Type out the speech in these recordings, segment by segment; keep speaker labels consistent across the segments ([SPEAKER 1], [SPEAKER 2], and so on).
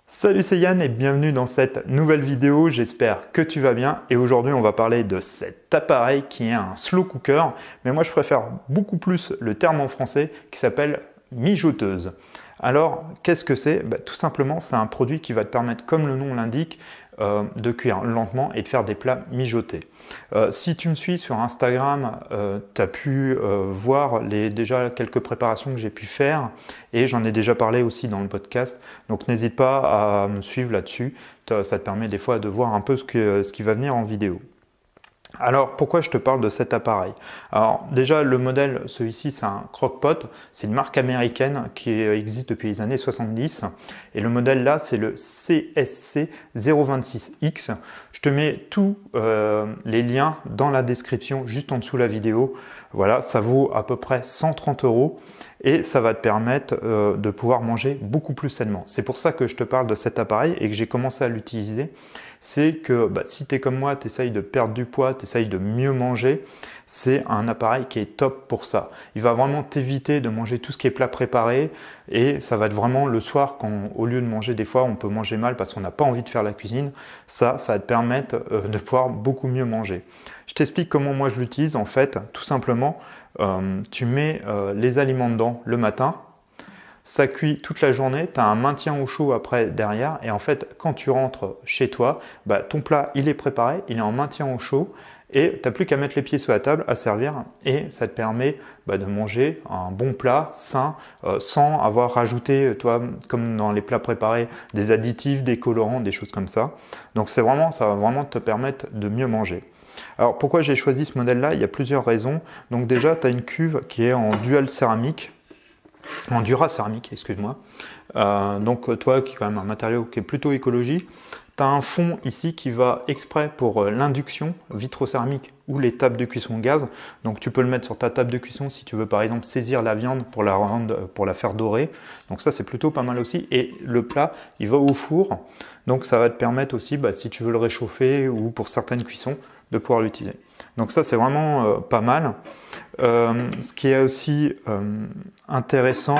[SPEAKER 1] Salut, c'est Yann et bienvenue dans cette nouvelle vidéo, j'espère que tu vas bien et aujourd'hui on va parler de cet appareil qui est un slow cooker, mais moi je préfère beaucoup plus le terme en français qui s'appelle mijoteuse. Alors qu'est-ce que c'est? Tout simplement c'est un produit qui va te permettre, comme le nom l'indique, de cuire lentement et de faire des plats mijotés. Si tu me suis sur Instagram, tu as pu voir déjà quelques préparations que j'ai pu faire et j'en ai déjà parlé aussi dans le podcast. Donc n'hésite pas à me suivre là-dessus. Ça te permet des fois de voir un peu ce qui va venir en vidéo. Alors pourquoi je te parle de cet appareil? Alors déjà le modèle, celui-ci c'est un crock-pot, c'est une marque américaine qui existe depuis les années 70 et le modèle là c'est le CSC 026X. Je te mets tous les liens dans la description juste en dessous de la vidéo. Voilà, ça vaut à peu près 130 € et ça va te permettre de pouvoir manger beaucoup plus sainement. C'est pour ça que je te parle de cet appareil et que j'ai commencé à l'utiliser. C'est que si tu es comme moi, tu essayes de perdre du poids, tu essayes de mieux manger, c'est un appareil qui est top pour ça. Il va vraiment t'éviter de manger tout ce qui est plat préparé et ça va être vraiment le soir quand au lieu de manger des fois on peut manger mal parce qu'on n'a pas envie de faire la cuisine, ça va te permettre de pouvoir beaucoup mieux manger. Je t'explique comment moi je l'utilise en fait, tout simplement tu mets les aliments dedans le matin. Ça cuit toute la journée, tu as un maintien au chaud après derrière et en fait quand tu rentres chez toi, ton plat il est préparé, il est en maintien au chaud et tu n'as plus qu'à mettre les pieds sur la table à servir et ça te permet de manger un bon plat sain sans avoir rajouté, toi, comme dans les plats préparés, des additifs, des colorants, des choses comme ça. Donc ça va vraiment te permettre de mieux manger. Alors pourquoi j'ai choisi ce modèle là? Il y a plusieurs raisons. Donc déjà tu as une cuve qui est en dual céramique. En Dura-céramique, excuse-moi. Donc toi qui est quand même un matériau qui est plutôt écologique, tu as un fond ici qui va exprès pour l'induction vitrocéramique ou les tables de cuisson gaz. Donc tu peux le mettre sur ta table de cuisson si tu veux par exemple saisir la viande pour la faire dorer. Donc ça c'est plutôt pas mal aussi. Et le plat il va au four. Donc ça va te permettre aussi si tu veux le réchauffer ou pour certaines cuissons de pouvoir l'utiliser. Donc ça c'est vraiment pas mal. Ce qui est aussi intéressant,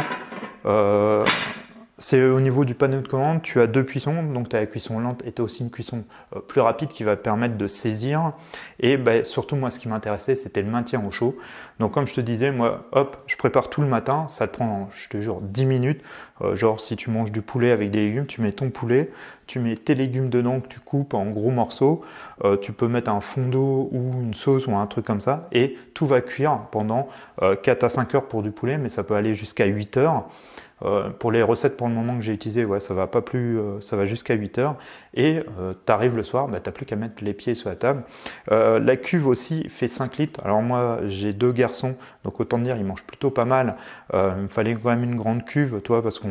[SPEAKER 1] c'est au niveau du panneau de commande, tu as deux cuissons, donc tu as la cuisson lente et tu as aussi une cuisson plus rapide qui va te permettre de saisir. Et surtout moi ce qui m'intéressait c'était le maintien au chaud. Donc comme je te disais, moi hop, je prépare tout le matin, ça te prend je te jure 10 minutes. Genre si tu manges du poulet avec des légumes, tu mets ton poulet, tu mets tes légumes dedans que tu coupes en gros morceaux, tu peux mettre un fond d'eau ou une sauce ou un truc comme ça et tout va cuire pendant 4 à 5 heures pour du poulet, mais ça peut aller jusqu'à 8 heures. Pour les recettes pour le moment que j'ai utilisées, ouais, ça va pas plus, ça va jusqu'à 8 heures et tu arrives le soir, tu n'as plus qu'à mettre les pieds sur la table. La cuve aussi fait 5 litres. Alors moi j'ai deux garçons, donc autant dire ils mangent plutôt pas mal. Il me fallait quand même une grande cuve, toi, parce qu'on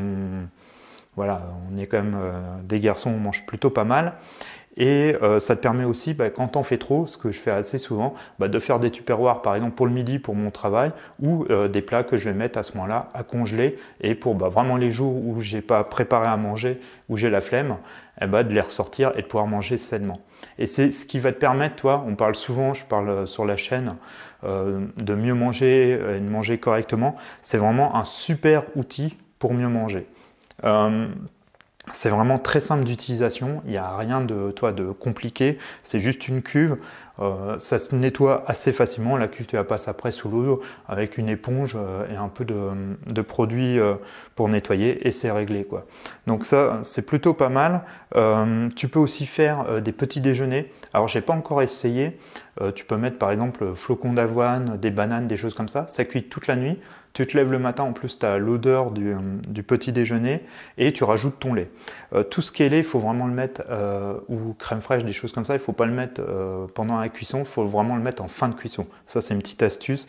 [SPEAKER 1] on est quand même des garçons, on mange plutôt pas mal. Et ça te permet aussi, quand t'en fais trop, ce que je fais assez souvent, de faire des tupperwares par exemple pour le midi pour mon travail ou des plats que je vais mettre à ce moment-là à congeler et pour vraiment les jours où j'ai pas préparé à manger, où j'ai la flemme, de les ressortir et de pouvoir manger sainement. Et c'est ce qui va te permettre, toi, on parle souvent, je parle sur la chaîne, de mieux manger et de manger correctement. C'est vraiment un super outil pour mieux manger. C'est vraiment très simple d'utilisation, il n'y a rien de compliqué, c'est juste une cuve, ça se nettoie assez facilement, la cuve tu la passes après sous l'eau avec une éponge et un peu de produit pour nettoyer et c'est réglé quoi. Donc ça c'est plutôt pas mal. Tu peux aussi faire des petits déjeuners, alors j'ai pas encore essayé, tu peux mettre par exemple flocons d'avoine, des bananes, des choses comme ça cuit toute la nuit. Tu te lèves le matin, en plus tu as l'odeur du petit déjeuner et tu rajoutes ton lait. Tout ce qui est lait, il faut vraiment le mettre, ou crème fraîche, des choses comme ça, il ne faut pas le mettre pendant la cuisson, il faut vraiment le mettre en fin de cuisson. Ça c'est une petite astuce,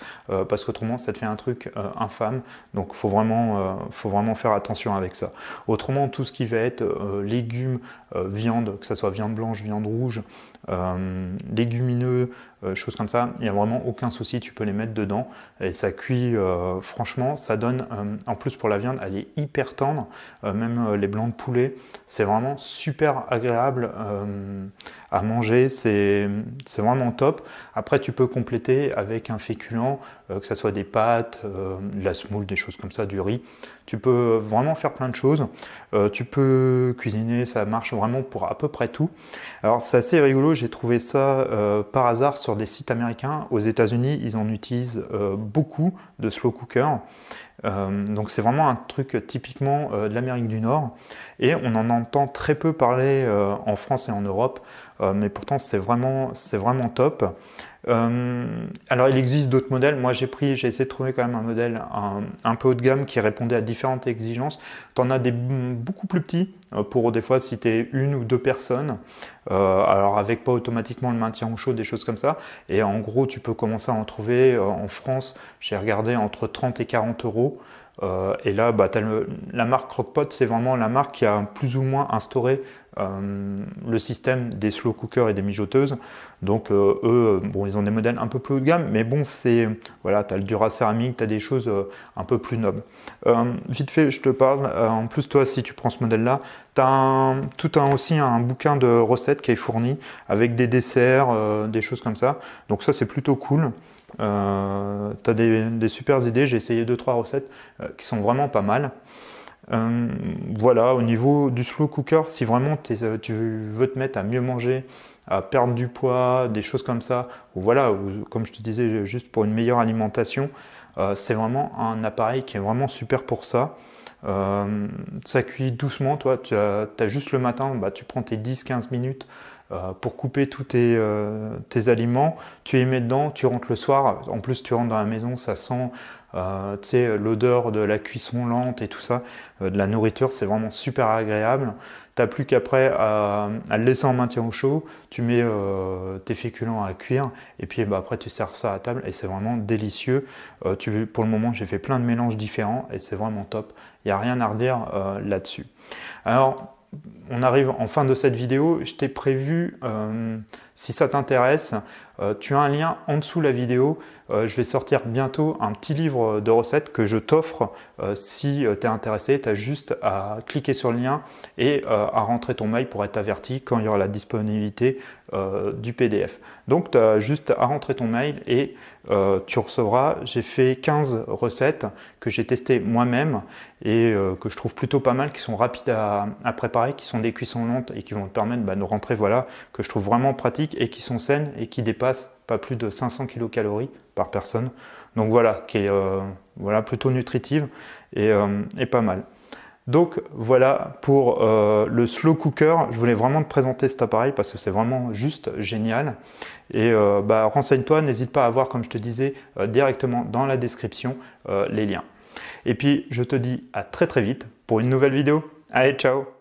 [SPEAKER 1] parce qu'autrement ça te fait un truc infâme, donc il faut vraiment faire attention avec ça. Autrement, tout ce qui va être légumes, viande, que ce soit viande blanche, viande rouge, légumineux, choses comme ça, il n'y a vraiment aucun souci, tu peux les mettre dedans et ça cuit, franchement, ça donne, en plus pour la viande, elle est hyper tendre, même les blancs de poulet, c'est vraiment super agréable à manger, c'est vraiment top. Après, tu peux compléter avec un féculent, que ce soit des pâtes, de la semoule, des choses comme ça, du riz. Tu peux vraiment faire plein de choses. Tu peux cuisiner, ça marche vraiment pour à peu près tout. Alors, c'est assez rigolo, j'ai trouvé ça par hasard sur des sites américains. Aux États-Unis, ils en utilisent beaucoup de slow cooker. Donc c'est vraiment un truc typiquement de l'Amérique du Nord et on en entend très peu parler en France et en Europe, mais pourtant c'est vraiment top. Alors il existe d'autres modèles, moi j'ai essayé de trouver quand même un modèle un peu haut de gamme qui répondait à différentes exigences. Tu en as des beaucoup plus petits pour des fois si tu es une ou deux personnes, alors avec pas automatiquement le maintien au chaud, des choses comme ça, et en gros tu peux commencer à en trouver en France, j'ai regardé entre 30 et 40 euros. Et là, bah, la marque Crock-Pot, c'est vraiment la marque qui a plus ou moins instauré le système des slow cookers et des mijoteuses. Donc eux, bon, ils ont des modèles un peu plus haut de gamme, mais bon, voilà, tu as le Duracéramique, tu as des choses un peu plus nobles. Vite fait, je te parle, en plus toi, si tu prends ce modèle-là, tu as aussi un bouquin de recettes qui est fourni avec des desserts, des choses comme ça. Donc ça, c'est plutôt cool. Tu as des super idées, j'ai essayé 2-3 recettes qui sont vraiment pas mal. Voilà, au niveau du slow cooker, si vraiment tu veux te mettre à mieux manger, à perdre du poids, des choses comme ça, ou voilà, ou, comme je te disais, juste pour une meilleure alimentation, c'est vraiment un appareil qui est vraiment super pour ça. Ça cuit doucement, toi, tu as juste le matin, bah, tu prends tes 10-15 minutes pour couper tous tes aliments, tu les mets dedans, tu rentres le soir, en plus tu rentres dans la maison, ça sent l'odeur de la cuisson lente et tout ça, de la nourriture, c'est vraiment super agréable. Tu n'as plus qu'après à le laisser en maintien au chaud, tu mets tes féculents à cuire et puis bah, après tu sers ça à table et c'est vraiment délicieux. Pour le moment j'ai fait plein de mélanges différents et c'est vraiment top, il n'y a rien à redire là-dessus. Alors on arrive en fin de cette vidéo, je t'ai prévu, si ça t'intéresse, tu as un lien en dessous de la vidéo, je vais sortir bientôt un petit livre de recettes que je t'offre si tu es intéressé, tu as juste à cliquer sur le lien et à rentrer ton mail pour être averti quand il y aura la disponibilité du PDF. Donc tu as juste à rentrer ton mail et tu recevras, j'ai fait 15 recettes que j'ai testées moi-même et que je trouve plutôt pas mal, qui sont rapides à préparer, qui sont des cuissons lentes et qui vont te permettre de rentrer, voilà, que je trouve vraiment pratique et qui sont saines et qui dépassent pas plus de 500 kcal par personne. Donc voilà, qui est voilà, plutôt nutritive et pas mal. Donc voilà pour le slow cooker, je voulais vraiment te présenter cet appareil parce que c'est vraiment juste génial. Et renseigne-toi, n'hésite pas à voir, comme je te disais, directement dans la description les liens. Et puis je te dis à très vite pour une nouvelle vidéo. Allez, ciao!